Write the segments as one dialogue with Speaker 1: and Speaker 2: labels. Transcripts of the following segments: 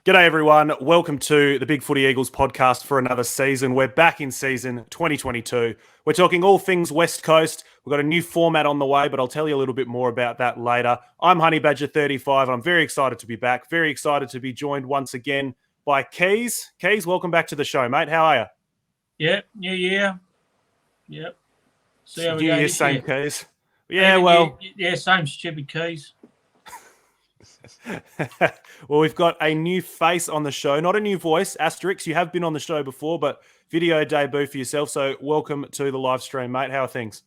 Speaker 1: G'day everyone. Welcome to the Big Footy Eagles podcast for another season. We're back in season 2022. We're talking all things West Coast. We've got a new format on the way, but I'll tell you a little bit more about that later. I'm Honey Badger 35. I'm very excited to be back. Very excited to be joined once again by Keys. Keys, welcome back to the show, mate. How are you?
Speaker 2: Yep, new year. Yep.
Speaker 1: See how we go this same year. Keys. Yeah,
Speaker 2: Even
Speaker 1: well.
Speaker 2: same stupid Keys.
Speaker 1: Well, we've got a new face on the show, not a new voice. Asterix, you have been on the show before, but video debut for yourself. So welcome to the live stream, mate. How are things?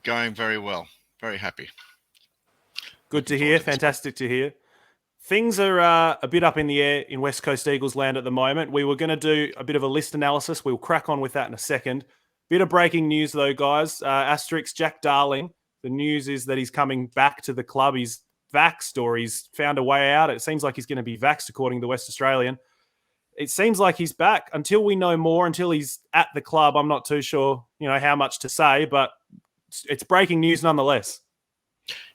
Speaker 3: Going very well. Very happy.
Speaker 1: Good to hear. Fantastic to hear. Things are a bit up in the air in West Coast Eagles land at the moment. We were going to do a bit of a list analysis. We'll crack on with that in a second. Bit of breaking news, though, guys. Asterix, Jack Darling. The news is that he's coming back to the club. He's vaxxed or he's found a way out. It seems like he's going to be vaxxed, according to the West Australian. It seems like he's back. Until we know more, until he's at the club, I'm not too sure, how much to say, but it's breaking news nonetheless.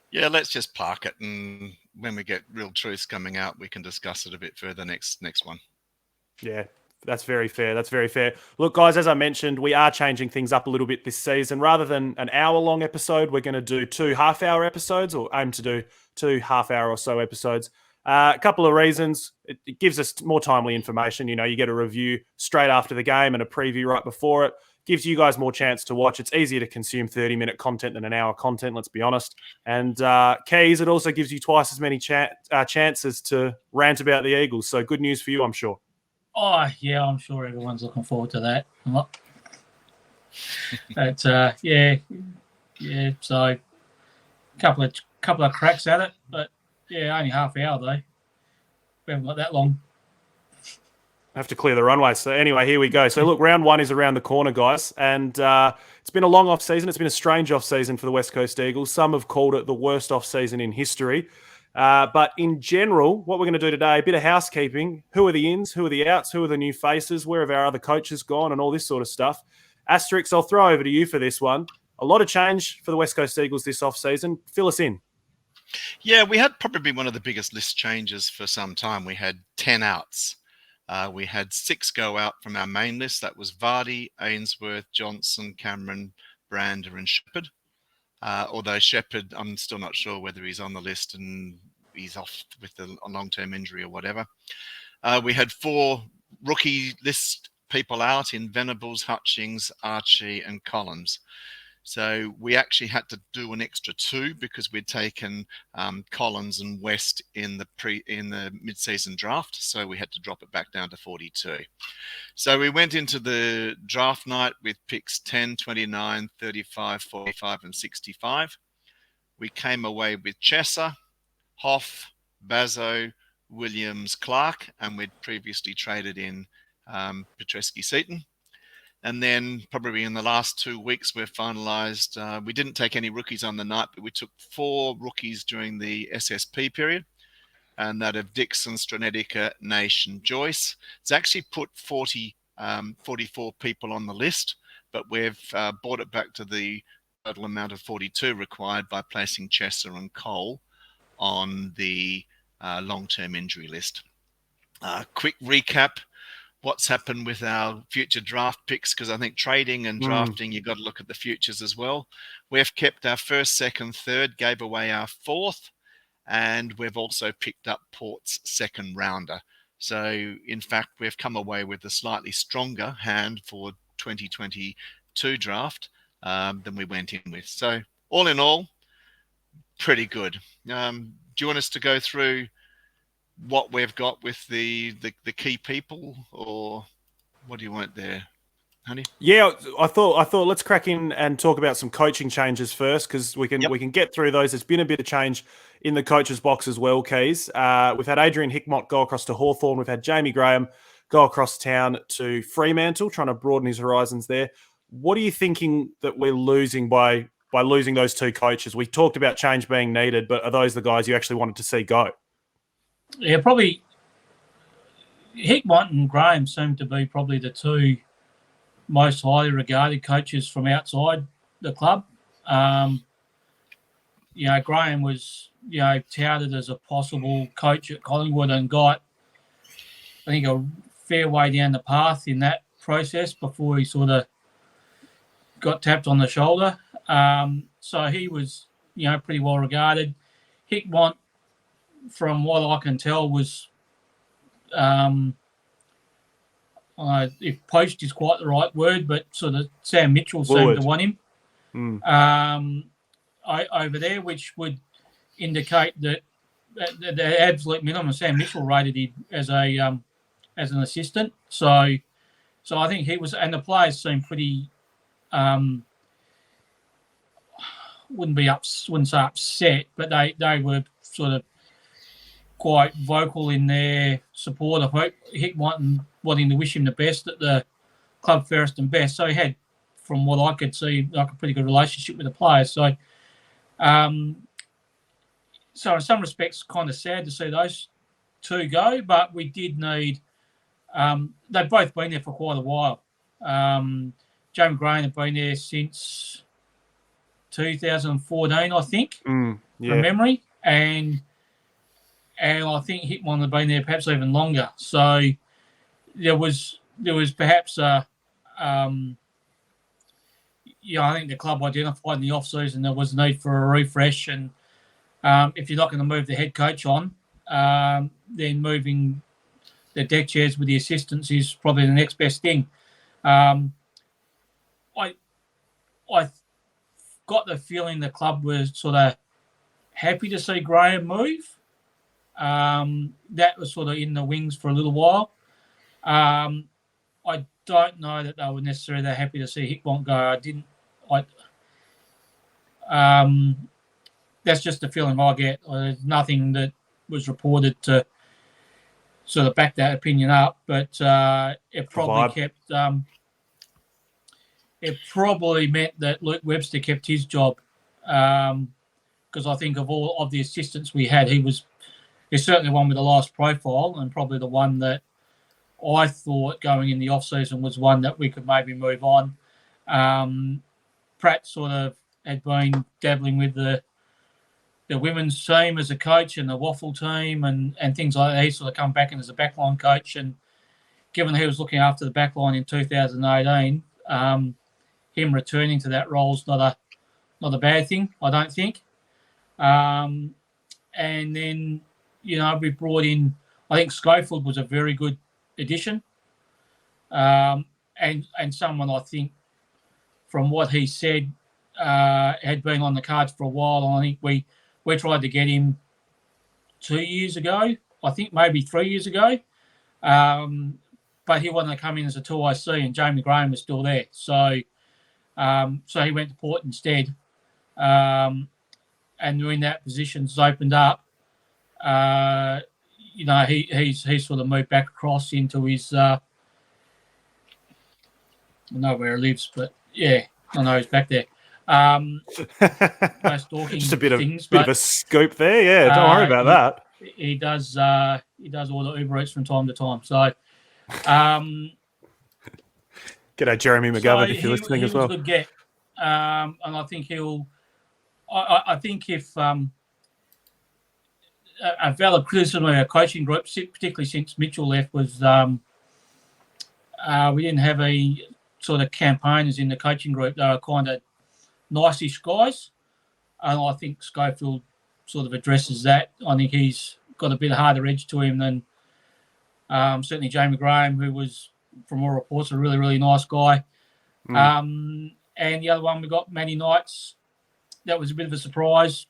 Speaker 3: Yeah, let's just park it, and when we get real truths coming out, we can discuss it a bit further next one.
Speaker 1: Yeah, that's very fair. That's very fair. Look, guys, as I mentioned, we are changing things up a little bit this season. Rather than an hour-long episode, we're going to do 2 half-hour episodes, or aim to do 2 half-hour or so episodes. A couple of reasons. It gives us more timely information. You get a review straight after the game and a preview right before it. Gives you guys more chance to watch. It's easier to consume 30-minute content than an hour content, let's be honest. And Keys, it also gives you twice as many chances to rant about the Eagles. So good news for you, I'm sure.
Speaker 2: Oh, yeah, I'm sure everyone's looking forward to that. But, so a couple of cracks at it, but, yeah, only half hour, though. We haven't got that long.
Speaker 1: I have to clear the runway. So anyway, here we go. So look, round 1 is around the corner, guys. And it's been a long off-season. It's been a strange off-season for the West Coast Eagles. Some have called it the worst off-season in history. But in general, what we're going to do today, a bit of housekeeping. Who are the ins? Who are the outs? Who are the new faces? Where have our other coaches gone? And all this sort of stuff. Asterix, I'll throw over to you for this one. A lot of change for the West Coast Eagles this off-season. Fill us in.
Speaker 3: Yeah, we had probably one of the biggest list changes for some time. We had 10 outs. We had 6 go out from our main list. That was Vardy, Ainsworth, Johnson, Cameron, Brander and Shepherd. Although Shepherd, I'm still not sure whether he's on the list and he's off with a long-term injury or whatever. We had 4 rookie list people out in Venables, Hutchings, Archie and Collins. So we actually had to do an extra 2 because we'd taken Collins and West in the mid-season draft. So we had to drop it back down to 42. So we went into the draft night with picks 10, 29, 35, 45 and 65. We came away with Chesser, Hoff, Bazzo, Williams, Clark, and we'd previously traded in Petreski-Seaton. And then probably in the last 2 weeks, we've finalised. We didn't take any rookies on the night, but we took 4 rookies during the SSP period. And that of Dixon, Stranetica, Nation, Joyce. It's actually put 44 people on the list, but we've brought it back to the total amount of 42 required by placing Chesser and Cole on the long-term injury list. Quick recap. What's happened with our future draft picks, because I think trading and drafting, you've got to look at the futures as well. We've kept our first, second, third, gave away our 4th, and we've also picked up Port's second rounder. So, in fact, we've come away with a slightly stronger hand for 2022 draft than we went in with. So, all in all, pretty good. Do you want us to go through what we've got with the key people, or what do you want there, Honey?
Speaker 1: Yeah, I thought let's crack in and talk about some coaching changes first, because we can get through those. There's been a bit of change in the coaches box as well, Keys. We've had Adrian Hickmott go across to Hawthorn. We've had Jamie Graham go across town to Fremantle, trying to broaden his horizons there. What are you thinking that we're losing by losing those 2 coaches? We talked about change being needed, but are those the guys you actually wanted to see go?
Speaker 2: Yeah, probably Hickmott and Graham seem to be probably the 2 most highly regarded coaches from outside the club. Graham was, touted as a possible coach at Collingwood and got I think, a fair way down the path in that process before he sort of got tapped on the shoulder. So he was, pretty well regarded. Hickmont, from what I can tell, was, if poached is quite the right word, but sort of Sam Mitchell seemed to want him over there, which would indicate that the absolute minimum Sam Mitchell rated him as an assistant. So I think he was, and the players seemed pretty. Wouldn't say upset, but they were sort of quite vocal in their support of Hickmont and wanting to wish him the best at the club fairest and best. So he had, from what I could see, like a pretty good relationship with the players. So, so in some respects, kind of sad to see those two go, but we did need. They've both been there for quite a while. Jamie Graham had been there since 2014, I think, from memory, and I think Hickmont had been there perhaps even longer. So there was perhaps I think the club identified in the off season there was a need for a refresh, and if you're not going to move the head coach on, then moving the deck chairs with the assistants is probably the next best thing. I got the feeling the club was sort of happy to see Graham move. That was sort of in the wings for a little while. I don't know that they were necessarily that happy to see Hickmont go. That's just the feeling I get. There's nothing that was reported to sort of back that opinion up, but it probably kept. It probably meant that Luke Webster kept his job, because I think of all of the assistants we had, he's certainly one with the lowest profile, and probably the one that I thought going in the off season was one that we could maybe move on. Pratt sort of had been dabbling with the women's team as a coach and the waffle team and things like that. He sort of come back in as a backline coach, and given he was looking after the backline in 2018, him returning to that role is not a bad thing, I don't think. And then, we brought in, I think Schofield was a very good addition, and someone I think, from what he said, had been on the cards for a while. I think we tried to get him 2 years ago, I think maybe 3 years ago, but he wanted to come in as a 2IC, and Jamie Graham was still there. So he went to Port instead, and when that position's opened up, he's sort of moved back across into his. I don't know where he lives, but yeah, I know he's back there.
Speaker 1: Just a bit of a scoop there. Yeah, don't worry about that.
Speaker 2: He does all the Uber Eats from time to time. So,
Speaker 1: g'day, Jeremy McGovern, if you're listening as well.
Speaker 2: He was a good get, and I think he'll. I think if a valid criticism of our coaching group, particularly since Mitchell left, was we didn't have a sort of campaigners in the coaching group. They were kind of nice-ish guys, and I think Schofield sort of addresses that. I think he's got a bit harder edge to him than certainly Jamie Graham, who was, from all reports, a really, really nice guy. And the other one, we got Matty Knights. That was a bit of a surprise.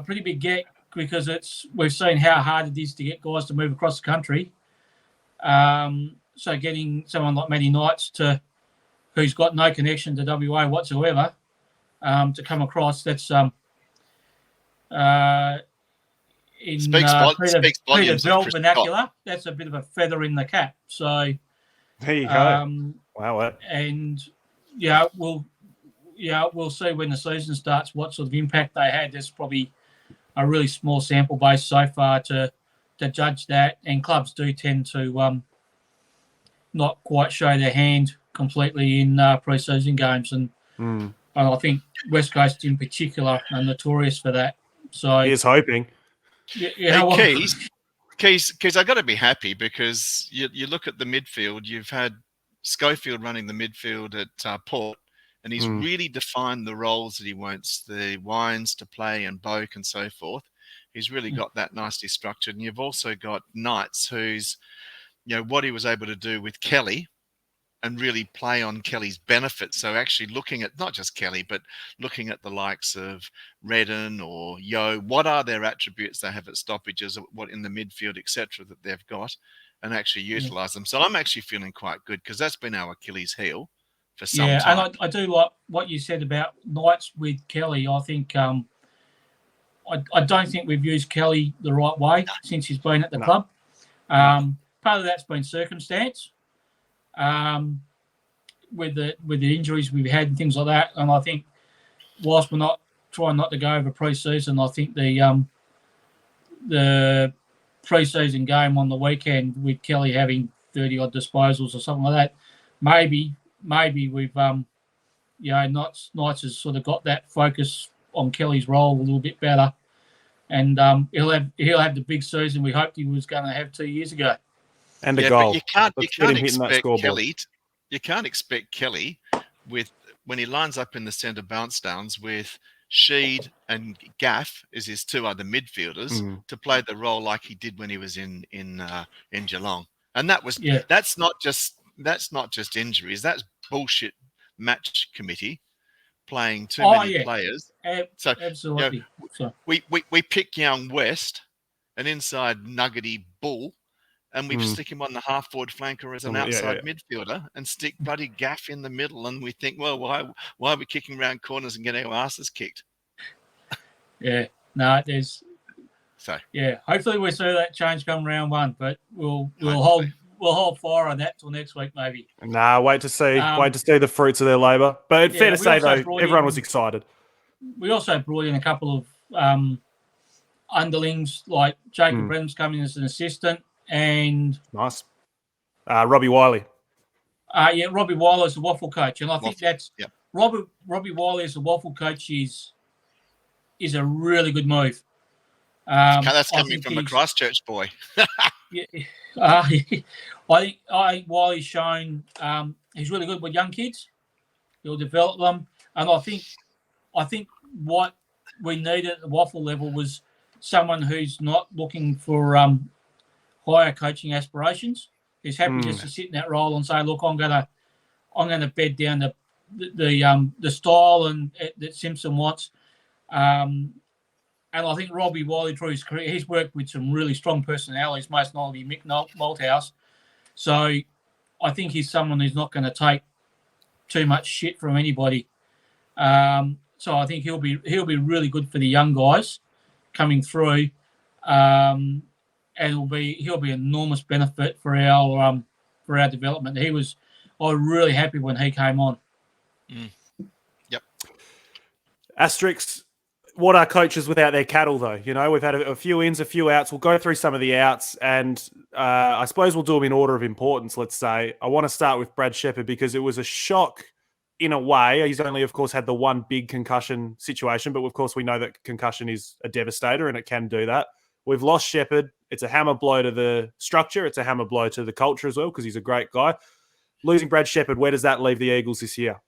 Speaker 2: Pretty big get, because we've seen how hard it is to get guys to move across the country. So getting someone like Matty Knights who's got no connection to WA whatsoever, to come across, that's in Peter Bell vernacular, that's a bit of a feather in the cap. So
Speaker 1: there you go. Wow.
Speaker 2: And we'll see when the season starts what sort of impact they had. There's probably a really small sample base so far to judge that, and clubs do tend to not quite show their hand completely in pre-season games, and I think West Coast in particular are notorious for that. So
Speaker 1: he is hoping.
Speaker 3: Hey, Keys, I got to be happy because you look at the midfield. You've had Schofield running the midfield at Port, and he's really defined the roles that he wants the Wines to play and Boak and so forth. He's really got that nicely structured. And you've also got Knights, who's, what he was able to do with Kelly and really play on Kelly's benefit. So actually looking at not just Kelly, but looking at the likes of Redden or Yo, what are their attributes they have at stoppages, what in the midfield, etc., that they've got, and actually utilise them. So I'm actually feeling quite good because that's been our Achilles heel for some time.
Speaker 2: Yeah, and I do like what you said about Knights with Kelly. I think I don't think we've used Kelly the right way since he's been at the club. Part of that's been circumstance. With the injuries we've had and things like that, and I think whilst we're not trying not to go over pre-season, I think the pre-season game on the weekend with Kelly having 30 odd disposals or something like that, maybe we've Knights has sort of got that focus on Kelly's role a little bit better, and he'll have the big season we hoped he was going to have 2 years ago.
Speaker 1: And a goal.
Speaker 3: You can't expect Kelly. You can't expect Kelly when he lines up in the centre bounce downs with Sheed and Gaff as his two other midfielders to play the role like he did when he was in Geelong. And that's not just injuries. That's bullshit match committee playing too many players. So
Speaker 2: absolutely.
Speaker 3: We pick Young West, an inside nuggety bull. And we stick him on the half-forward flanker as an outside midfielder and stick bloody Gaff in the middle. And we think, well, why are we kicking around corners and getting our asses kicked?
Speaker 2: Yeah, no, there's. So hopefully we see that change come round one, but we'll hold fire on that till next week maybe.
Speaker 1: Nah, wait to see the fruits of their labour. But fair to say though, everyone was excited.
Speaker 2: We also brought in a couple of underlings like Jacob Brenham's coming as an assistant. And
Speaker 1: nice, Robbie Wiley.
Speaker 2: Robbie Wiley is the waffle coach, and I think that's Robbie Wiley as a waffle coach is a really good move.
Speaker 3: That's coming from a Christchurch boy.
Speaker 2: I think Wiley's shown he's really good with young kids. He'll develop them, and I think what we needed at the waffle level was someone who's not looking for higher coaching aspirations. He's happy just to sit in that role and say, "Look, I'm gonna bed down the style and that Simpson wants." And I think Robbie Wiley, through his career, he's worked with some really strong personalities, most notably Mick Malthouse. So I think he's someone who's not going to take too much shit from anybody. So I think he'll be really good for the young guys coming through. And he'll be an enormous benefit for our development. I was really happy when he came on.
Speaker 3: Yep.
Speaker 1: Asterix, what are coaches without their cattle though? We've had a few ins, a few outs. We'll go through some of the outs, and I suppose we'll do them in order of importance. Let's say I want to start with Brad Shepherd because it was a shock in a way. He's only, of course, had the one big concussion situation, but of course we know that concussion is a devastator and it can do that. We've lost Shepherd. It's a hammer blow to the structure. It's a hammer blow to the culture as well because he's a great guy. Losing Brad Shepherd, where does that leave the Eagles this year?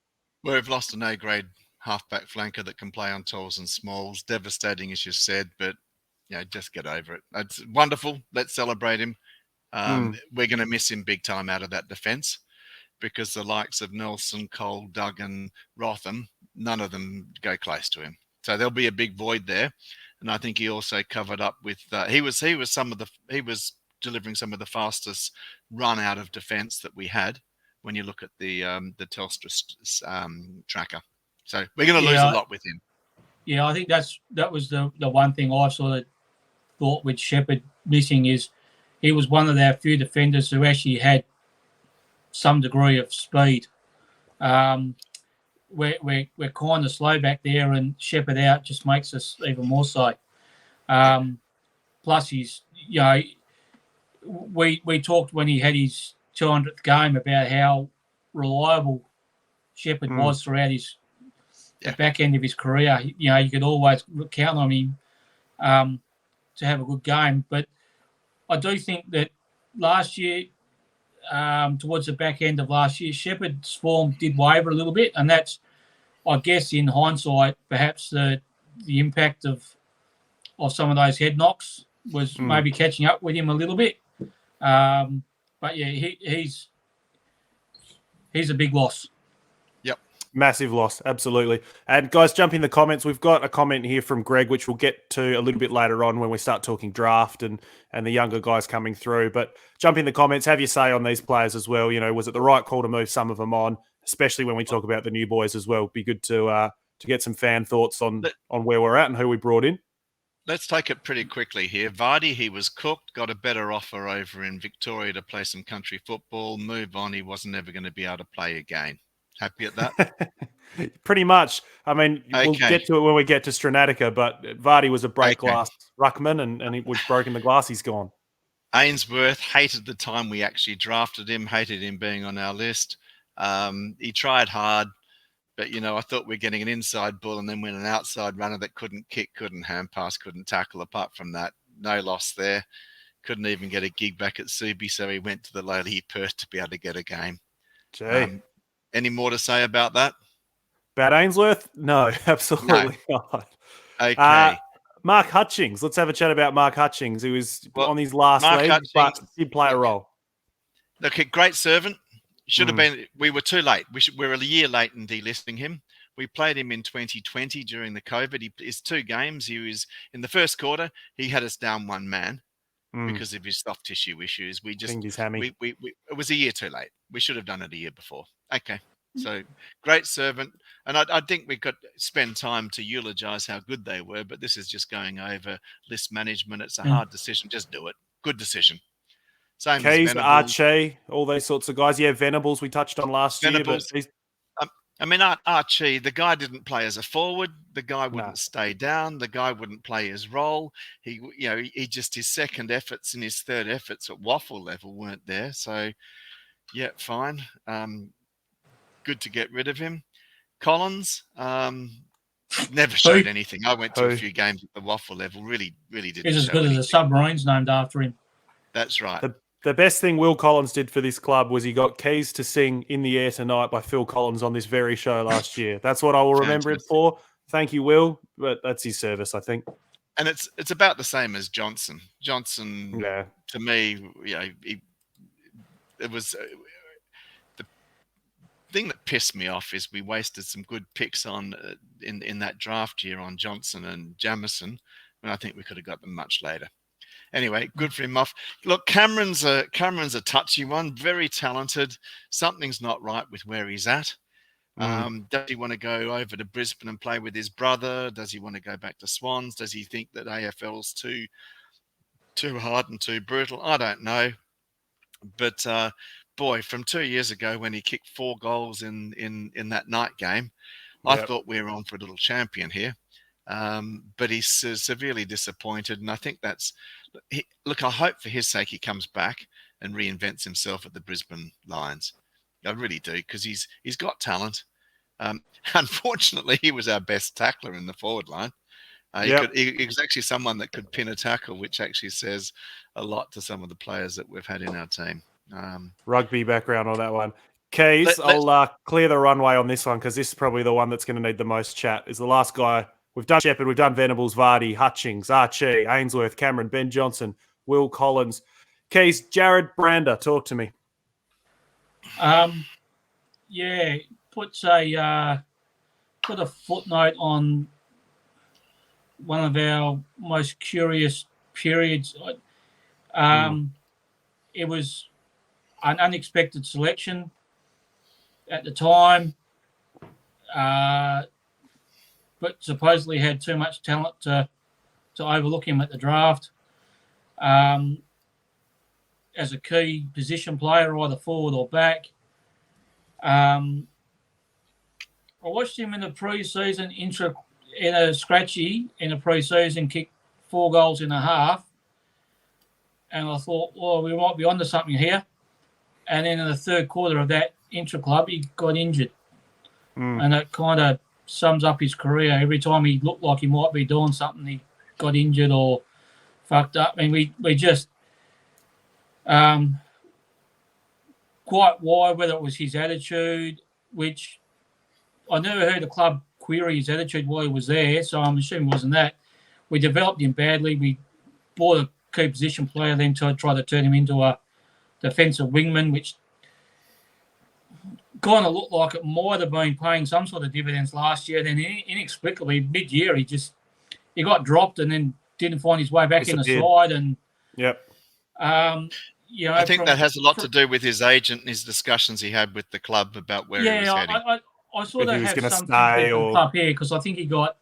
Speaker 3: Well, we've lost an A-grade halfback flanker that can play on talls and smalls. Devastating, as you said, but just get over it. It's wonderful. Let's celebrate him. We're going to miss him big time out of that defence because the likes of Nelson, Cole, Duggan, Rotham, none of them go close to him. So there'll be a big void there. And I think he also covered up with he was delivering some of the fastest run out of defence that we had when you look at the Telstra tracker. So we're going to lose a lot with him.
Speaker 2: Yeah, I think that was the one thing I sort of thought with Shepherd missing is he was one of our few defenders who actually had some degree of speed. We're kind of slow back there, and Shepherd out just makes us even more so. Plus, he's we talked when he had his 200th game about how reliable Shepherd was throughout the back end of his career. You could always count on him have a good game. But I do think that last year, towards the back end of last year, Shepherd's form did waver a little bit, and that's, I guess, in hindsight, perhaps the impact of some of those head knocks was maybe catching up with him a little bit. But yeah, he's a big loss.
Speaker 3: Yep.
Speaker 1: Massive loss, absolutely. And guys, jump in the comments. We've got a comment here from Greg, which we'll get to a little bit later on when we start talking draft and the younger guys coming through. But jump in the comments, have your say on these players as well. You know, was it the right call to move some of them on, especially when we talk about the new boys as well? Be good to get some fan thoughts on where we're at and who we brought in.
Speaker 3: Let's take it pretty quickly here. Vardy, he was cooked, got a better offer over in Victoria to play some country football. Move on. He wasn't ever going to be able to play again. Happy at that?
Speaker 1: Pretty much. I mean, we'll get to it when we get to Stranatica, but Vardy was a break glass ruckman, and he was broken the glass. He's gone.
Speaker 3: Ainsworth hated the time we actually drafted him, hated him being on our list. He tried hard, but, you know, I thought we were getting an inside bull and then went an outside runner that couldn't kick, couldn't hand pass, couldn't tackle. Apart from that, no loss there. Couldn't even get a gig back at Subi, so he went to the lowly Perth to be able to get a game. Any more to say about that?
Speaker 1: About Ainsworth? No, absolutely not.
Speaker 3: Okay.
Speaker 1: Mark Hutchings. Let's have a chat about Mark Hutchings, who was on his last leg, but did play a role.
Speaker 3: Look, a great servant. Should have been. We were too late. We were a year late in delisting him. We played him in 2020 during the COVID. His 2 games. He was in the first quarter. He had us down 1 man because of his soft tissue issues. We just
Speaker 1: his hammy.
Speaker 3: It was a year too late. We should have done it a year before. Okay. So great servant, and I think we could spend time to eulogise how good they were. But this is just going over list management. It's a hard decision. Just do it. Good decision. Same
Speaker 1: Keys,
Speaker 3: as Venables.
Speaker 1: Archie, all those sorts of guys. Yeah, Venables we touched on last year. But
Speaker 3: I mean, Archie, the guy didn't play as a forward. The guy wouldn't stay down. The guy wouldn't play his role. He just, his second efforts and his third efforts at waffle level weren't there. So, yeah, fine. Good to get rid of him. Collins, never showed anything. I went to a few games at the waffle level. Really didn't.
Speaker 2: He's as good as the submarines named after him.
Speaker 3: That's right.
Speaker 1: The best thing Will Collins did for this club was he got Keys to sing In the Air Tonight by Phil Collins on this very show last year. That's what I will remember it for. Thank you, Will. But that's his service, I think.
Speaker 3: And it's about the same as Johnson. Johnson, to me, it was the thing that pissed me off is we wasted some good picks on in that draft year on Johnson and Jamison, and I think we could have got them much later. Anyway, good for him off. Look, Cameron's a touchy one, very talented. Something's not right with where he's at. Does he want to go over to Brisbane and play with his brother? Does he want to go back to Swans? Does he think that AFL's too hard and too brutal? I don't know. But boy, from 2 years ago when he kicked 4 goals in that night game, I thought we were on for a little champion here. But he's severely disappointed, and I think look, I hope for his sake he comes back and reinvents himself at the Brisbane Lions. I really do, because he's got talent. Unfortunately, he was our best tackler in the forward line. He was actually someone that could pin a tackle, which actually says a lot to some of the players that we've had in our team.
Speaker 1: Rugby background on that one. Keys, I'll clear the runway on this one because this is probably the one that's going to need the most chat. Is the last guy. We've done Shepherd, we've done Venables, Vardy, Hutchings, Archie, Ainsworth, Cameron, Ben Johnson, Will Collins. Keys, Jared Brander, talk to me.
Speaker 2: Put a footnote on one of our most curious periods. It was an unexpected selection at the time, but supposedly had too much talent to overlook him at the draft. As a key position player, either forward or back. I watched him in the pre-season in a scratchy in a pre-season, kicked 4 goals in a half, and I thought, well, we might be onto something here. And then in the third quarter of that intra-club, he got injured, and that kind of sums up his career. Every time he looked like he might be doing something, he got injured or fucked up. I mean, we just quite why, whether it was his attitude, which I never heard the club query his attitude while he was there, so I'm assuming it wasn't that. We developed him badly. We bought a key position player, then to try to turn him into a defensive wingman, which kind of looked like it might have been paying some sort of dividends last year. Then inexplicably, mid-year, he got dropped and then didn't find his way back in the side. And
Speaker 1: yep.
Speaker 2: You know,
Speaker 3: I think that has a lot to do with his agent and his discussions he had with the club about where he was heading.
Speaker 2: I sort of have some
Speaker 1: stay or
Speaker 2: club here because I think they got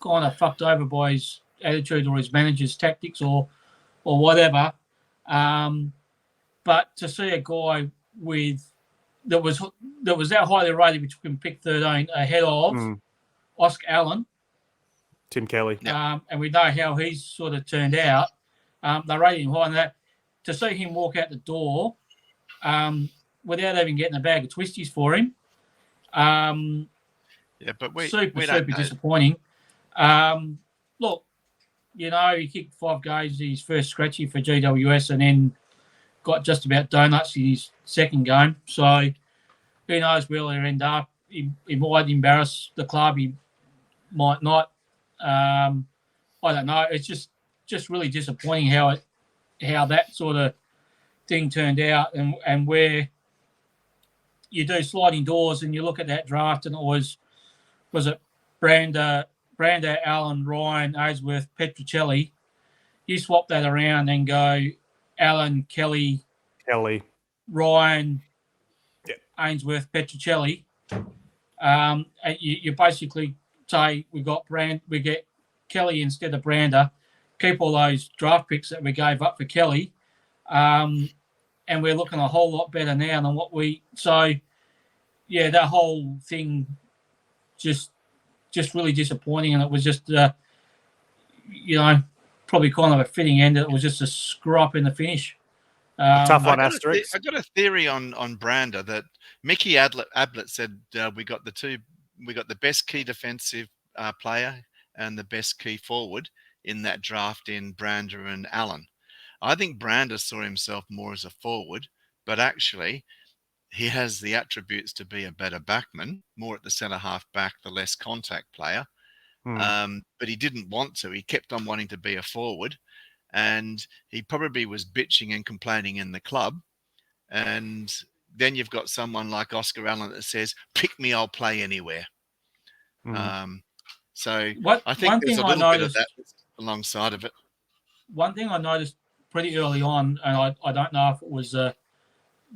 Speaker 2: kind of fucked over by his attitude or his manager's tactics or whatever. But to see a guy that was that highly rated, which we can pick 13 ahead of Oscar Allen,
Speaker 1: Tim Kelly,
Speaker 2: and we know how he's sort of turned out. They rated him high, and that to see him walk out the door without even getting a bag of Twisties for him.
Speaker 3: But we
Speaker 2: super disappointing. Look, you know, he kicked 5 goals his first scratchy for GWS and then got just about donuts in his second game. So who knows where he'll end up. He might embarrass the club. He might not. I don't know. It's just really disappointing how that sort of thing turned out and where you do sliding doors and you look at that draft and it was it Brander, Allen, Ryan, Ainsworth, Petruccelli. You swap that around and go Allen, Kelly, Ryan, Ainsworth, Petruccelli. And you basically say we get Kelly instead of Brander, keep all those draft picks that we gave up for Kelly, and we're looking a whole lot better now than what we. So, yeah, that whole thing just really disappointing, and it was just, probably kind of a fitting end. It was just a screw up in the finish.
Speaker 1: Tough one, Asterix.
Speaker 3: I got a theory on Brander that Mickey Ablett said we got the best key defensive player and the best key forward in that draft in Brander and Allen. I think Brander saw himself more as a forward, but actually he has the attributes to be a better backman, more at the centre half back, the less contact player. But he didn't want to. He kept on wanting to be a forward, and he probably was bitching and complaining in the club. And then you've got someone like Oscar Allen that says, "Pick me, I'll play anywhere." So I think there's a little bit of that alongside of it.
Speaker 2: One thing I noticed pretty early on, and I don't know if it was the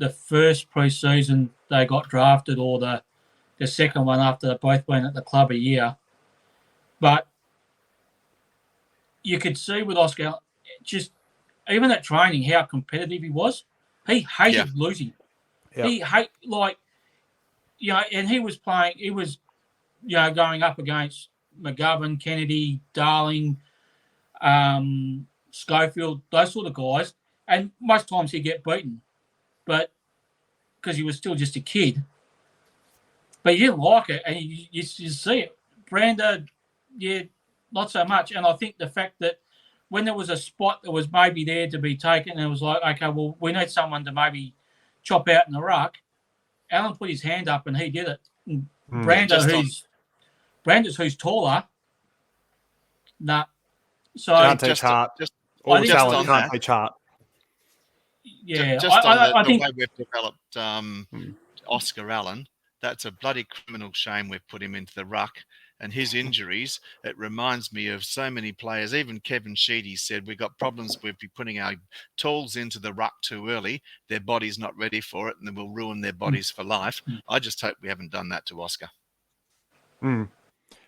Speaker 2: first pre-season they got drafted or the second one after they both been at the club a year, but you could see with Oscar, just even at training, how competitive he was. He hated losing.
Speaker 1: Yep.
Speaker 2: He and he was playing. He was, going up against McGovern, Kennedy, Darling, Schofield, those sort of guys, and most times he'd get beaten, but because he was still just a kid. But he didn't like it, and you see it. Brander, not so much. And I think the fact that when there was a spot that was maybe there to be taken, and it was like, okay, well, we need someone to maybe chop out in the ruck. Allen put his hand up and he did it. Brander's who's taller. Nah. So
Speaker 1: can't teach heart. All the talent can't teach heart.
Speaker 2: Yeah,
Speaker 3: I think the way we've developed Oscar Allen, that's a bloody criminal shame we've put him into the ruck. And his injuries, it reminds me of so many players. Even Kevin Sheedy said we got problems with putting our tools into the ruck too early. Their body's not ready for it, and they will ruin their bodies for life. I just hope we haven't done that to Oscar.
Speaker 1: Yeah.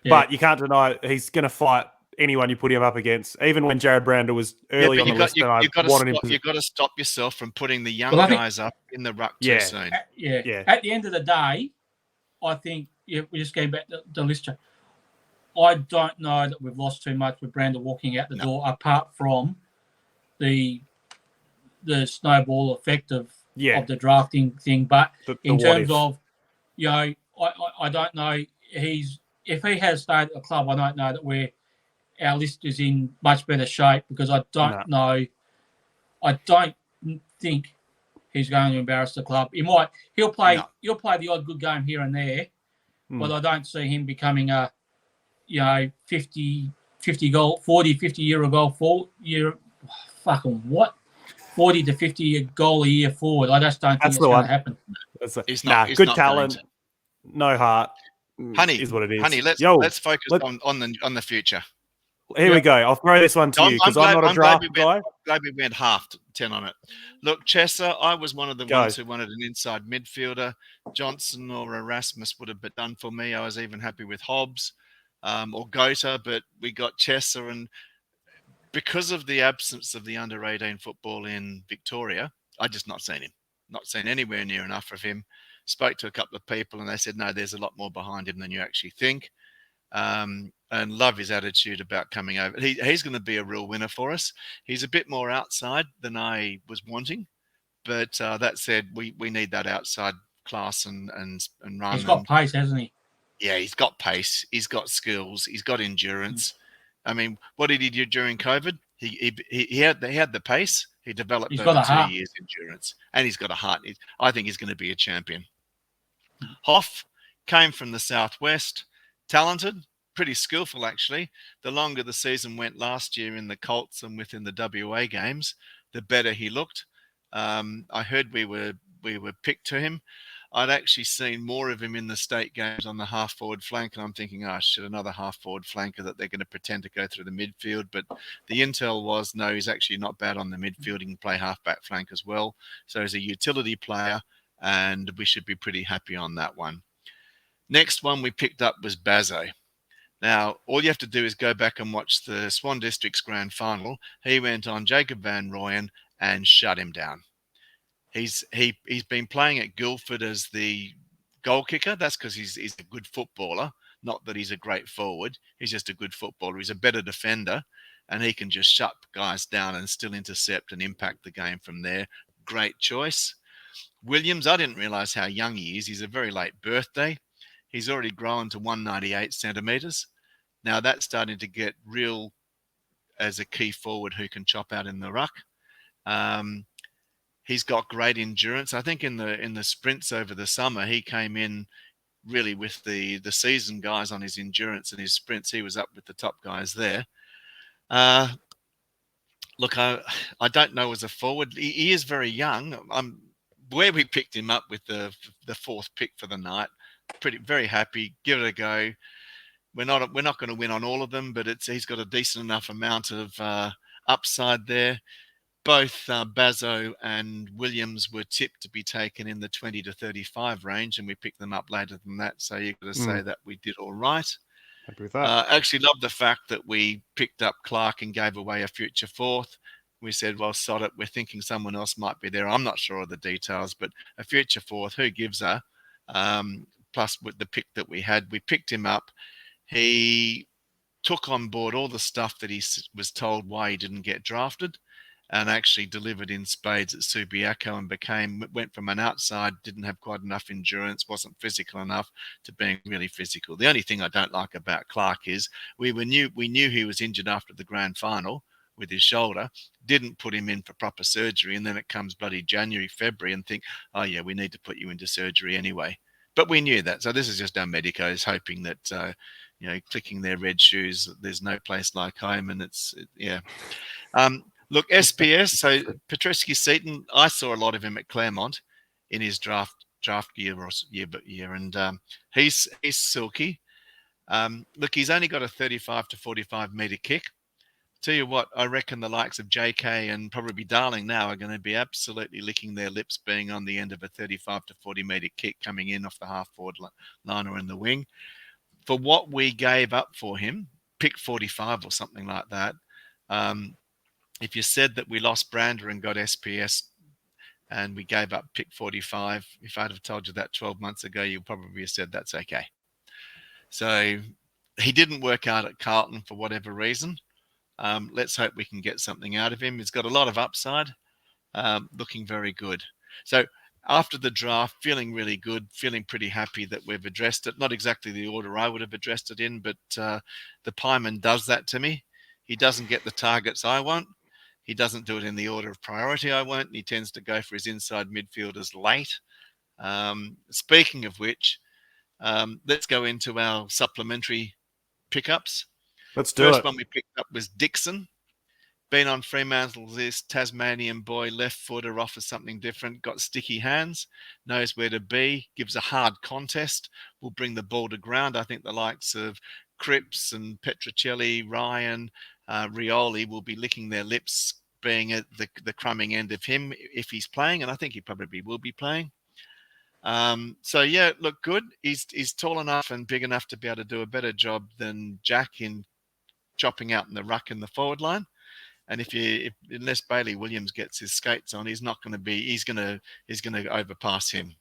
Speaker 1: But you can't deny he's going to fight anyone you put him up against. Even when Jared Brander was early on the list, you've got
Speaker 3: to stop yourself from putting the young guys up in the ruck too soon.
Speaker 2: At the end of the day, I think we just came back to the list. I don't know that we've lost too much with Brander walking out the door, apart from the snowball effect of the drafting thing. But in terms of, I don't know. If he has stayed at the club, I don't know that we're our list is in much better shape because I don't know. I don't think he's going to embarrass the club. He'll play the odd good game here and there, but I don't see him becoming a 50 goal, 40, 50 year goal fucking what? 40 to 50 goal a year forward. I just don't think it's going to happen.
Speaker 3: He's not
Speaker 1: good talent, no heart.
Speaker 3: Honey,
Speaker 1: is what it is.
Speaker 3: Honey, let's focus on the future.
Speaker 1: Here we go. I'll throw this one to you because I'm not a draft guy.
Speaker 3: I'm glad we went half 10 on it. Look, Chesser, I was one of the ones who wanted an inside midfielder. Johnson or Erasmus would have been done for me. I was even happy with Hobbs or Gota, but we got Chesser. And because of the absence of the under-18 football in Victoria, I just not seen him. Not seen anywhere near enough of him. Spoke to a couple of people and they said, no, there's a lot more behind him than you actually think. And love his attitude about coming over. He's going to be a real winner for us. He's a bit more outside than I was wanting, but that said, we need that outside class and run.
Speaker 2: He's got pace, hasn't he?
Speaker 3: Yeah, he's got pace. He's got skills. He's got endurance. I mean, what did he do during COVID? He had the pace. He developed over 2 years endurance, and he's got a heart. I think he's going to be a champion. Hoff came from the southwest. Talented, pretty skillful actually. The longer the season went last year in the Colts and within the WA games, the better he looked. I heard we were picked to him. I'd actually seen more of him in the state games on the half-forward flank, and I'm thinking, shit, another half-forward flanker that they're going to pretend to go through the midfield. But the intel was, no, he's actually not bad on the midfield. He can play half-back flank as well. So he's a utility player, and we should be pretty happy on that one. Next one we picked up was Bazo. Now, all you have to do is go back and watch the Swan District's grand final. He went on Jacob Van Rooyen and shut him down. He's been playing at Guildford as the goal kicker. That's because he's a good footballer, not that he's a great forward. He's just a good footballer. He's a better defender, and he can just shut guys down and still intercept and impact the game from there. Great choice. Williams, I didn't realise how young he is. He's a very late birthday. He's already grown to 198 centimetres. Now that's starting to get real as a key forward who can chop out in the ruck. He's got great endurance. I think in the sprints over the summer, he came in really with the seasoned guys on his endurance and his sprints. He was up with the top guys there. Look, I don't know as a forward. He is very young. Where we picked him up with the fourth pick for the night. Very happy. Give it a go. We're not going to win on all of them, but he's got a decent enough amount of upside there. Both Bazo and Williams were tipped to be taken in the 20 to 35 range, and we picked them up later than that. So you've got to say that we did all right.
Speaker 1: Happy with that.
Speaker 3: Actually love the fact that we picked up Clark and gave away a future fourth. We said, well, sod it. We're thinking someone else might be there. I'm not sure of the details, but a future fourth, who gives her? Plus with the pick that we had, we picked him up. He took on board all the stuff that he was told why he didn't get drafted, and actually delivered in spades at Subiaco and went from an outside, didn't have quite enough endurance, wasn't physical enough, to being really physical. The only thing I don't like about Clark is we knew he was injured after the grand final with his shoulder, didn't put him in for proper surgery, and then it comes bloody January, February, and think, oh yeah, we need to put you into surgery anyway. But we knew that. So this is just our medicos hoping that, clicking their red shoes, there's no place like home. And look, SPS, so Petreski-Seaton, I saw a lot of him at Claremont in his draft year, and he's silky. Look, he's only got a 35 to 45 metre kick. Tell you what, I reckon the likes of JK and probably Darling now are going to be absolutely licking their lips being on the end of a 35 to 40 metre kick coming in off the half-forward line or in the wing. For what we gave up for him, pick 45 or something like that, if you said that we lost Brander and got SPS and we gave up pick 45, if I'd have told you that 12 months ago, you probably have said that's okay. So he didn't work out at Carlton for whatever reason. Let's hope we can get something out of him. He's got a lot of upside, looking very good. So after the draft, feeling really good, feeling pretty happy that we've addressed it. Not exactly the order I would have addressed it in, but the Pieman does that to me. He doesn't get the targets I want. He doesn't do it in the order of priority I want. He tends to go for his inside midfielders late. Speaking of which, let's go into our supplementary pickups.
Speaker 1: Let's do
Speaker 3: First
Speaker 1: it.
Speaker 3: one we picked up was Dixon. Been on Fremantle's list, Tasmanian boy, left footer, offers something different, got sticky hands, knows where to be, gives a hard contest, will bring the ball to ground. I think the likes of Cripps and Petrocelli, Ryan, Rioli will be licking their lips being at the crumbing end of him if he's playing, and I think he probably will be playing. So yeah, look good. He's tall enough and big enough to be able to do a better job than Jack in chopping out in the ruck in the forward line. And unless Bailey Williams gets his skates on, he's going to overpass him.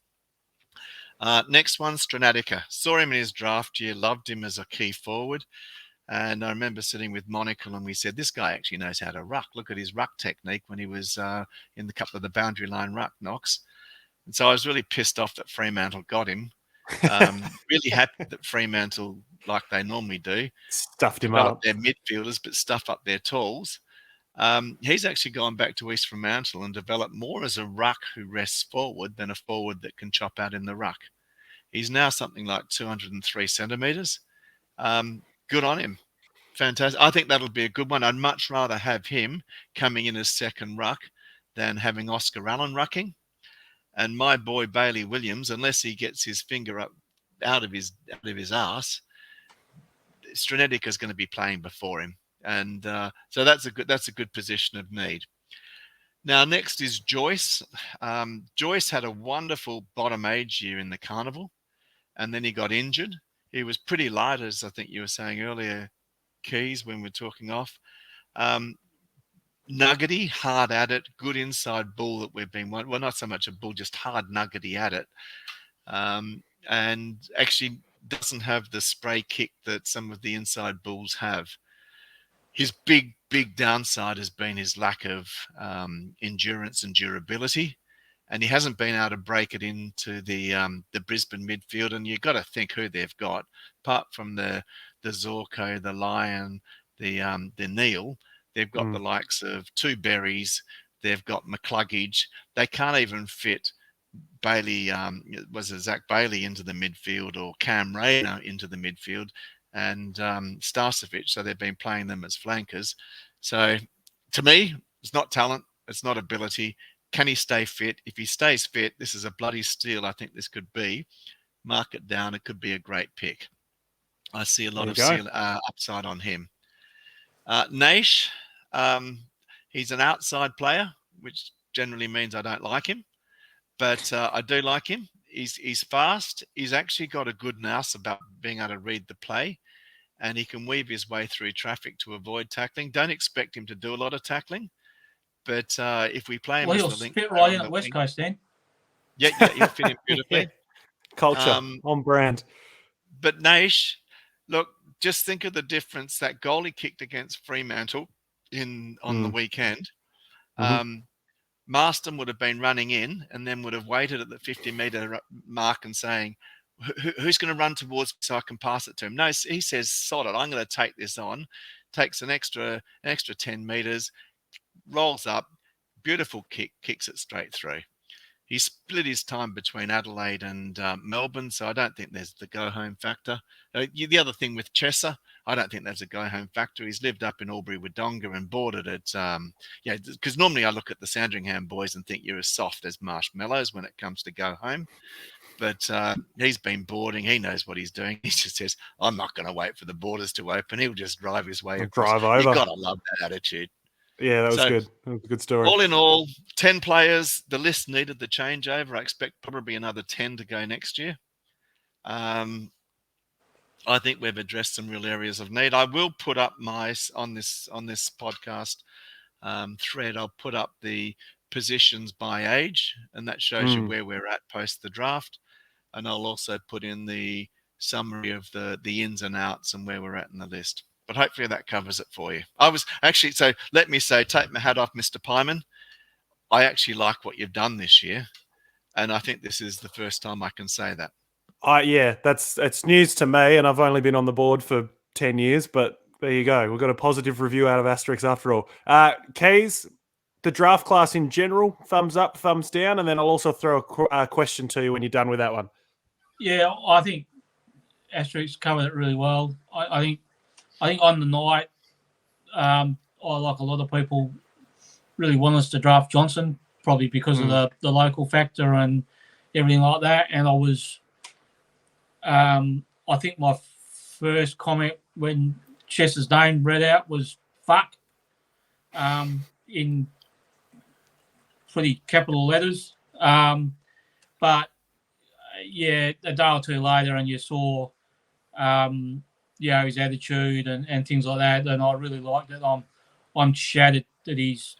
Speaker 3: Next one, Stranatica. Saw him in his draft year, loved him as a key forward. And I remember sitting with Monocle and we said, this guy actually knows how to ruck. Look at his ruck technique when he was in the couple of the boundary line ruck knocks. And so I was really pissed off that Fremantle got him. Really happy that Fremantle, like they normally do,
Speaker 1: stuffed him
Speaker 3: develop
Speaker 1: up.
Speaker 3: their midfielders but stuff up their talls. He's actually gone back to East Fremantle and developed more as a ruck who rests forward than a forward that can chop out in the ruck. He's now something like 203 centimetres. Good on him. Fantastic. I think that'll be a good one. I'd much rather have him coming in as second ruck than having Oscar Allen rucking. And my boy Bailey Williams, unless he gets his finger up out of his arse, Stranetica is going to be playing before him. And so that's a good position of need. Now, next is Joyce. Joyce had a wonderful bottom age year in the carnival, and then he got injured. He was pretty light, as I think you were saying earlier, Keys, when we're talking off. Nuggety, hard at it, good inside bull that we've been, well, not so much a bull, just hard nuggety at it. And actually doesn't have the spray kick that some of the inside bulls have. His big downside has been his lack of endurance and durability, and he hasn't been able to break it into the Brisbane midfield. And you've got to think who they've got, apart from the Zorko, the Lion, the Neil. They've got the likes of two Berries. They've got McCluggage. They can't even fit Bailey. Was it Zach Bailey into the midfield or Cam Rayner into the midfield? And Starcevic, so they've been playing them as flankers. So to me, it's not talent, it's not ability. Can he stay fit? If he stays fit, this is a bloody steal. I think this could be. Mark it down. It could be a great pick. I see a lot of upside on him. Naish, he's an outside player, which generally means I don't like him, but I do like him. He's fast. He's actually got a good nous about being able to read the play, and he can weave his way through traffic to avoid tackling. Don't expect him to do a lot of tackling, but if we play him as the link,
Speaker 2: fit right in at West Coast then.
Speaker 3: Yeah, he'll fit in beautifully.
Speaker 1: Culture on brand.
Speaker 3: But Naish, look, just think of the difference that goal he kicked against Fremantle on the weekend. Marston would have been running in and then would have waited at the 50-metre mark and saying, who's going to run towards me so I can pass it to him? No, he says, sod it, I'm going to take this on. Takes an extra 10 metres, rolls up, beautiful kick, kicks it straight through. He split his time between Adelaide and Melbourne, so I don't think there's the go-home factor. The other thing with Chesser, I don't think there's a go-home factor. He's lived up in Albury-Wodonga and boarded at, because normally I look at the Sandringham boys and think you're as soft as marshmallows when it comes to go-home. But he's been boarding. He knows what he's doing. He just says, I'm not going to wait for the borders to open. He'll just drive his way across.
Speaker 1: Drive over.
Speaker 3: You've got to love that attitude.
Speaker 1: Yeah, that was good. That was a good story.
Speaker 3: All in all, 10 players. The list needed the changeover. I expect probably another 10 to go next year. I think we've addressed some real areas of need. I will put up on this podcast thread. I'll put up the positions by age, and that shows you where we're at post the draft. And I'll also put in the summary of the ins and outs and where we're at in the list. But hopefully that covers it for you. So let me say, take my hat off, Mr. Pyman. I actually like what you've done this year. And I think this is the first time I can say that.
Speaker 1: It's news to me, and I've only been on the board for 10 years, but There you go. We've got a positive review out of Asterix after all. Keys, the draft class in general, thumbs up, thumbs down, and then I'll also throw a question to you when you're done with that one.
Speaker 2: Yeah, I think Asterix covered it really well. I think on the night, I like a lot of people really want us to draft Johnson, probably because of the local factor and everything like that. And I was, I think my first comment when Chess's name read out was fuck, in pretty capital letters. But yeah, a day or two later, and you saw, his attitude and things like that, and I really liked it. I'm shattered that he's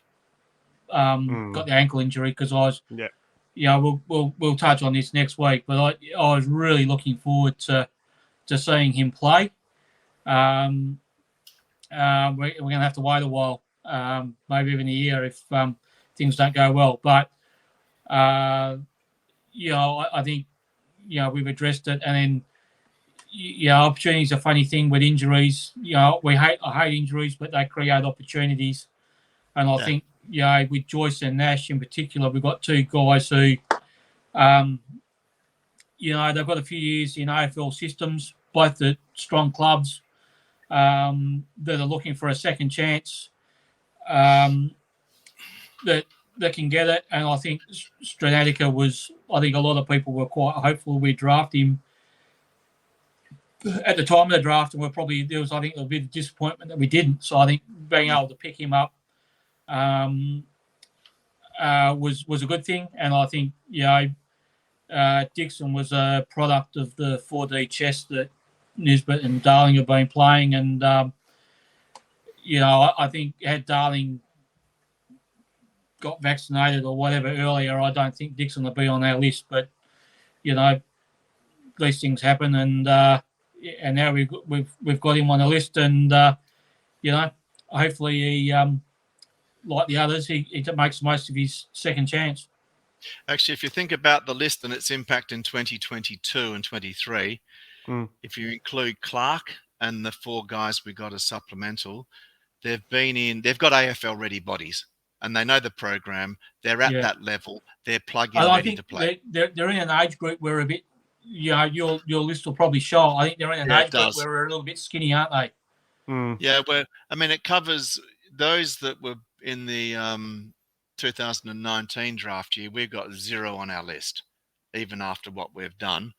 Speaker 2: got the ankle injury, because I was, we'll touch on this next week, but I was really looking forward to seeing him play. We're going to have to wait a while, maybe even a year if things don't go well. But I think we've addressed it, and then opportunity is a funny thing with injuries. I hate injuries, but they create opportunities, and I think with Joyce and Nash in particular, we've got two guys who, they've got a few years in AFL systems, both at strong clubs, that are looking for a second chance, that can get it. And I think Stranatica was, I think a lot of people were quite hopeful we'd draft him at the time of the draft, and there was, I think, a bit of disappointment that we didn't. So I think being able to pick him up was a good thing. And I think, Dixon was a product of the 4D chess that Nisbet and Darling have been playing. And, I think had Darling got vaccinated or whatever earlier, I don't think Dixon would be on our list. But, these things happen, and now we've got him on the list, and, hopefully he, like the others, he makes the most of his second chance.
Speaker 3: Actually, if you think about the list and its impact in 2022 and 23, if you include Clark and the four guys we got as supplemental, they've got AFL ready bodies, and they know the program. They're at that level. They're plug-in ready to play.
Speaker 2: They're in an age group where a bit, your list will probably show. I think they're in an age group where we're a little bit skinny, aren't they?
Speaker 3: Yeah, it covers those that were in the 2019 draft year. We've got 0 on our list, even after what we've done.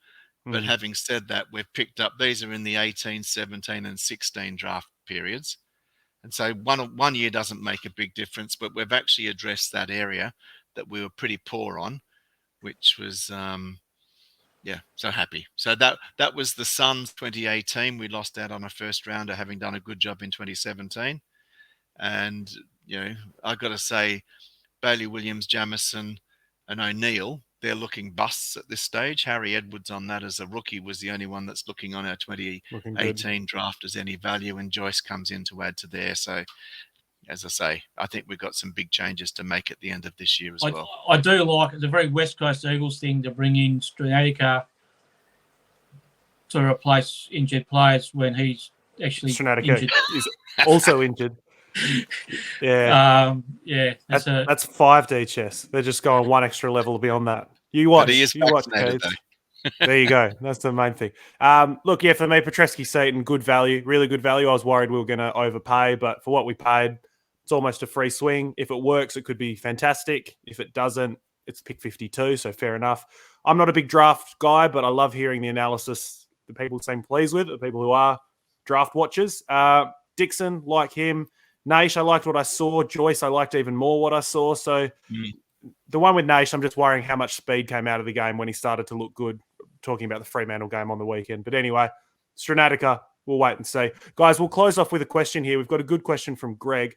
Speaker 3: But having said that, we've picked up, these are in the 18, 17 and 16 draft periods. And so one year doesn't make a big difference, but we've actually addressed that area that we were pretty poor on, which was, so happy. So that was the Suns 2018. We lost out on a first rounder, having done a good job in 2017. And, I've got to say, Bailey Williams, Jamison and O'Neill, they're looking busts at this stage. Harry Edwards on that as a rookie was the only one that's looking on our 2018 draft as any value, and Joyce comes in to add to there. So, as I say, I think we've got some big changes to make at the end of this year as well.
Speaker 2: I do like, it's a very West Coast Eagles thing to bring in Stranatica to replace injured players when he's actually injured.
Speaker 1: Is also injured.
Speaker 2: Yeah.
Speaker 1: That's 5D chess. They're just going one extra level beyond that. You watch. There you go. That's the main thing. Look, for me, Petreski-Seaton, good value, really good value. I was worried we were going to overpay, but for what we paid, it's almost a free swing. If it works, it could be fantastic. If it doesn't, it's pick 52, so fair enough. I'm not a big draft guy, but I love hearing the analysis that people seem pleased with, the people who are draft watchers. Dixon, like him. Naish, I liked what I saw. Joyce, I liked even more what I saw. So the one with Naish, I'm just worrying how much speed came out of the game when he started to look good, talking about the Fremantle game on the weekend. But anyway, Stranatica, we'll wait and see. Guys, we'll close off with a question here. We've got a good question from Greg.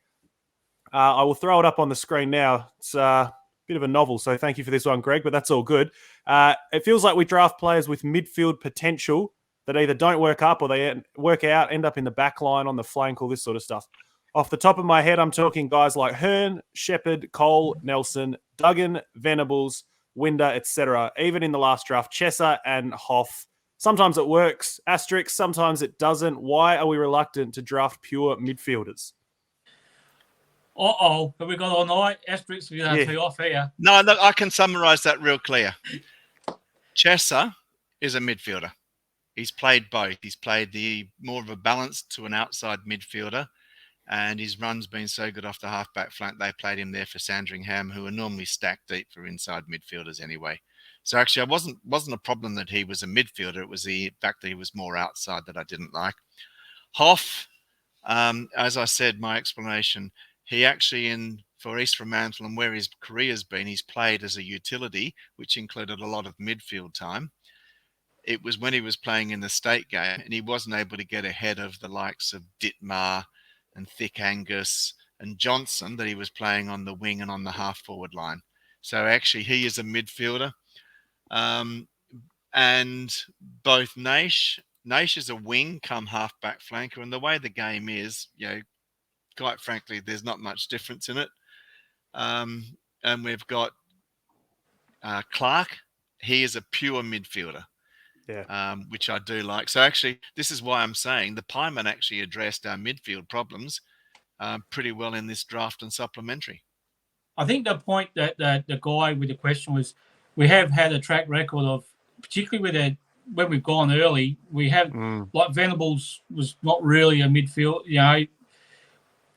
Speaker 1: I will throw it up on the screen now. It's a bit of a novel, so thank you for this one, Greg, but that's all good. It feels like we draft players with midfield potential that either don't work up or they work out, end up in the back line, on the flank, all this sort of stuff. Off the top of my head, I'm talking guys like Hearn, Shepherd, Cole, Nelson, Duggan, Venables, Winder, etc. Even in the last draft, Chesser and Hoff Sometimes it works, Asterix. Sometimes it doesn't. Why are we reluctant to draft pure midfielders?
Speaker 2: Have we got all night? Asterix, we're going to be off here.
Speaker 3: No, look, I can summarise that real clear. Chesser is a midfielder. He's played both. He's played the more of a balance to an outside midfielder, and his run's been so good off the half-back flank, they played him there for Sandringham, who are normally stacked deep for inside midfielders anyway. So actually, it wasn't a problem that he was a midfielder. It was the fact that he was more outside that I didn't like. Hoff, as I said, my explanation, he actually for East Fremantle and where his career's been, he's played as a utility, which included a lot of midfield time. It was when he was playing in the state game and he wasn't able to get ahead of the likes of Dittmar and Thick Angus and Johnson that he was playing on the wing and on the half-forward line. So actually, he is a midfielder. And both Naish is a wing come half-back flanker. And the way the game is, quite frankly, there's not much difference in it. And we've got Clark. He is a pure midfielder. Yeah. Which I do like. So actually, this is why I'm saying the Pieman actually addressed our midfield problems pretty well in this draft and supplementary.
Speaker 2: I think the point that the guy with the question was, we have had a track record of, particularly when we've gone early, we have, like Venables was not really a midfield,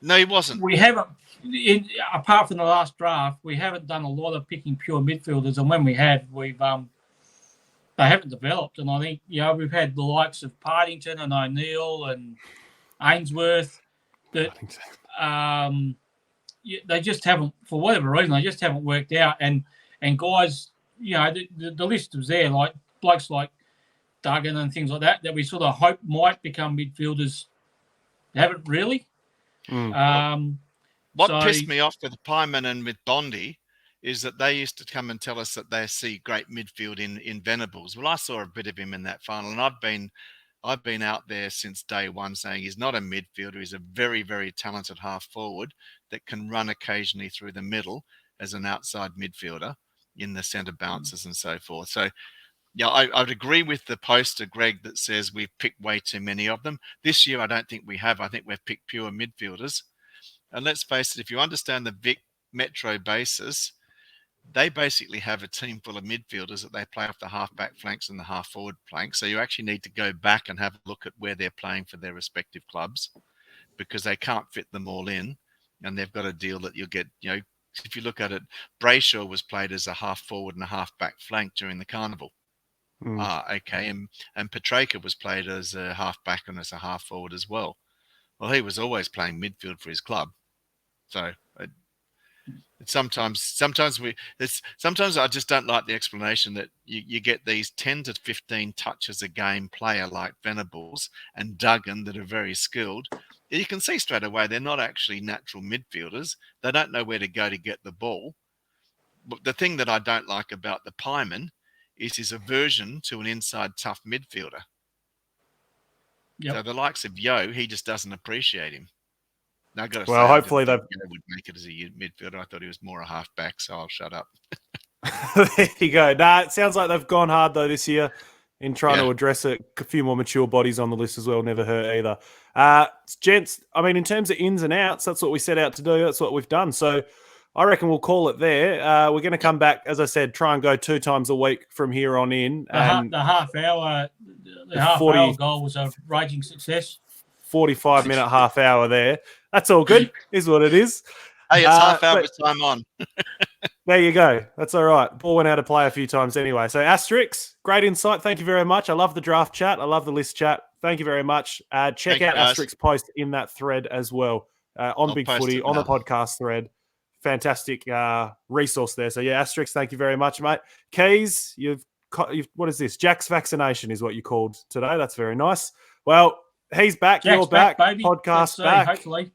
Speaker 3: No, he wasn't.
Speaker 2: We haven't, apart from the last draft, we haven't done a lot of picking pure midfielders, and when we have, they haven't developed. And I think, we've had the likes of Partington and O'Neill and Ainsworth that they just haven't, for whatever reason, they just haven't worked out. And guys, the list was there, like blokes like Duggan and things like that we sort of hope might become midfielders. They haven't really.
Speaker 3: What pissed me off with Pieman and with Bondi is that they used to come and tell us that they see great midfield in Venables. Well, I saw a bit of him in that final, and I've been out there since day one saying he's not a midfielder. He's a very, very talented half forward that can run occasionally through the middle as an outside midfielder in the centre bounces and so forth. So, I'd agree with the poster, Greg, that says we've picked way too many of them. This year, I don't think we have. I think we've picked pure midfielders. And let's face it, if you understand the Vic Metro basis, they basically have a team full of midfielders that they play off the half-back flanks and the half-forward flanks. So you actually need to go back and have a look at where they're playing for their respective clubs because they can't fit them all in. And they've got a deal that you'll get, if you look at it, Brayshaw was played as a half-forward and a half-back flank during the carnival. Okay. And Petrarca was played as a half-back and as a half-forward as well. Well, he was always playing midfield for his club. So sometimes I just don't like the explanation that you get these 10 to 15 touches a game player like Venables and Duggan that are very skilled. You can see straight away they're not actually natural midfielders. They don't know where to go to get the ball. But the thing that I don't like about the Pieman is his aversion to an inside tough midfielder. Yep. So the likes of Yo, he just doesn't appreciate him. Now, I've got to say,
Speaker 1: hopefully they
Speaker 3: would make it as a midfielder. I thought he was more a halfback, so I'll shut up.
Speaker 1: There you go. It sounds like they've gone hard though this year in trying to address it. A few more mature bodies on the list as well. Never hurt either. Gents, I mean, in terms of ins and outs, that's what we set out to do. That's what we've done. So I reckon we'll call it there. We're going to come back, as I said, try and go 2 times a week from here on in.
Speaker 2: The half hour goal was a raging success.
Speaker 1: 45-minute half hour there. That's all good, is what it is.
Speaker 3: Hey, it's half hour time on.
Speaker 1: There you go. That's all right. Ball went out of play a few times anyway. So Asterix, great insight. Thank you very much. I love the draft chat. I love the list chat. Thank you very much. Check out Asterix post in that thread as well on Big Footy, on the podcast thread. Fantastic resource there. So yeah, Asterix, thank you very much, mate. Keys, you've what is this? Jack's vaccination is what you called today. That's very nice. Well, he's back.
Speaker 2: Jack's
Speaker 1: you're back.
Speaker 2: Baby.
Speaker 1: Podcast back.
Speaker 2: Hopefully.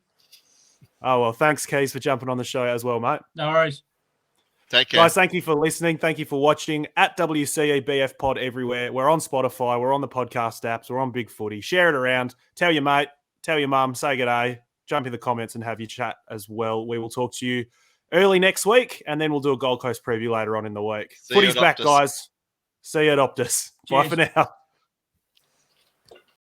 Speaker 1: Oh, well, thanks, Keys, for jumping on the show as well, mate.
Speaker 2: No worries.
Speaker 3: Take care.
Speaker 1: Guys, thank you for listening. Thank you for watching at WCEBF Pod everywhere. We're on Spotify. We're on the podcast apps. We're on Big Footy. Share it around. Tell your mate. Tell your mum. Say good day. Jump in the comments and have your chat as well. We will talk to you early next week, and then we'll do a Gold Coast preview later on in the week. Footy's back, guys. See you at Optus. Bye for now.